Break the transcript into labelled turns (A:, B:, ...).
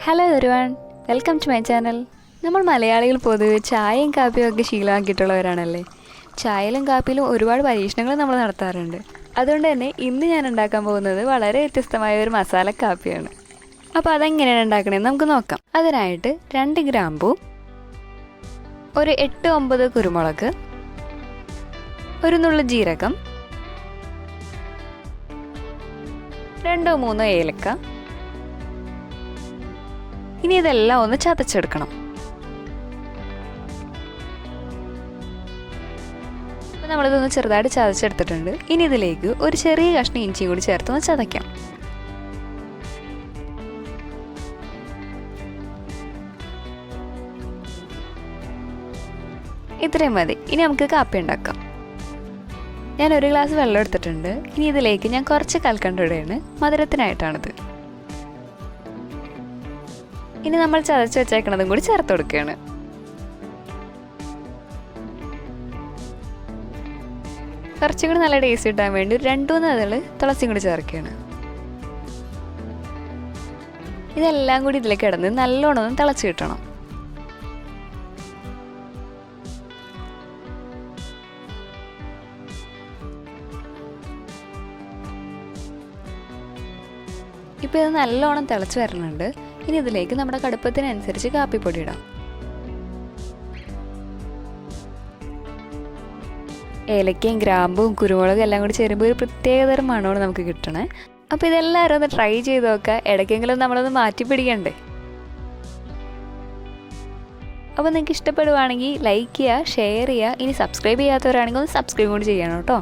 A: Hello everyone, welcome to my channel. നമ്മൾ മലയാളികൾ പൊതുവെ ചായയും കാപ്പിയും ഒക്കെ ശീലമാക്കിയിട്ടുള്ളവരാണല്ലേ. ചായയിലും കാപ്പിയിലും ഒരുപാട് പരീക്ഷണങ്ങൾ നമ്മൾ നടത്താറുണ്ട്. അതുകൊണ്ട് തന്നെ ഇന്ന് ഞാൻ ഉണ്ടാക്കാൻ പോകുന്നത് വളരെ വ്യത്യസ്തമായ ഒരു മസാല കാപ്പിയാണ്. അപ്പോൾ അതെങ്ങനെയാണ് ഉണ്ടാക്കണമെന്ന് നമുക്ക് നോക്കാം. അതിനായിട്ട് 2 ഗ്രാമ്പൂ, ഒരു 8-9 കുരുമുളക്, ഒരു നുള്ളു ജീരകം, 2-3 ഏലക്ക. ഇനി ഇതെല്ലാം ഒന്ന് ചതച്ചെടുക്കണം. അപ്പോൾ നമ്മളിതൊന്ന് ചെറുതായിട്ട് ചതച്ചെടുത്തിട്ടുണ്ട്. ഇനി ഇതിലേക്ക് ഒരു ചെറിയ കഷ്ണം ഇഞ്ചിയും കൂടി ചേർത്തൊന്ന് ചതയ്ക്കാം. ഇത്രയും മതി. ഇനി നമുക്ക് കാപ്പി ഉണ്ടാക്കാം. ഞാൻ 1 ഗ്ലാസ് വെള്ളം എടുത്തിട്ടുണ്ട്. ഇനി ഇതിലേക്ക് ഞാൻ കുറച്ച് കൽക്കണ്ടം ഇടുകയാണ്. മധുരത്തിനായിട്ടാണിത്. ഇനി നമ്മൾ ചതച്ച് വെച്ചേക്കണതും കൂടി ചേർത്ത് കൊടുക്കുകയാണ്. കുറച്ചും കൂടി നല്ല ടേസ്റ്റ് കിട്ടാൻ വേണ്ടി 2-3 അതള് തുളസിയും കൂടി ചേർക്കുകയാണ്. ഇതെല്ലാം കൂടി ഇതിലേക്ക് കിടന്ന് നല്ലോണം ഒന്ന് തിളച്ച് കിട്ടണം. ഇപ്പോൾ ഇത് നല്ലോണം തിളച്ച് വരുന്നുണ്ട്. ഇനി ഇതിലേക്ക് നമ്മുടെ കടുപ്പത്തിനനുസരിച്ച് കാപ്പിപ്പൊടി ഇടാം. ഏലക്കയും ഗ്രാമ്പും കുരുമുളകും എല്ലാം കൂടി ചേരുമ്പോൾ ഒരു പ്രത്യേകതരം മണമാണ് നമുക്ക് കിട്ടണേ. അപ്പോൾ ഇതെല്ലാവരും ഒന്ന് ട്രൈ ചെയ്ത് നോക്കുക. ഇടയ്ക്കെങ്കിലും നമ്മളൊന്ന് മാറ്റി പിടിക്കണ്ടേ. അപ്പോൾ നിങ്ങൾക്ക് ഇഷ്ടപ്പെടുവാണെങ്കിൽ ലൈക്ക് ചെയ്യുക, ഷെയർ ചെയ്യുക. ഇനി സബ്സ്ക്രൈബ് ചെയ്യാത്തവരാണെങ്കിൽ ഒന്ന് സബ്സ്ക്രൈബ് കൂടി ചെയ്യണം കേട്ടോ.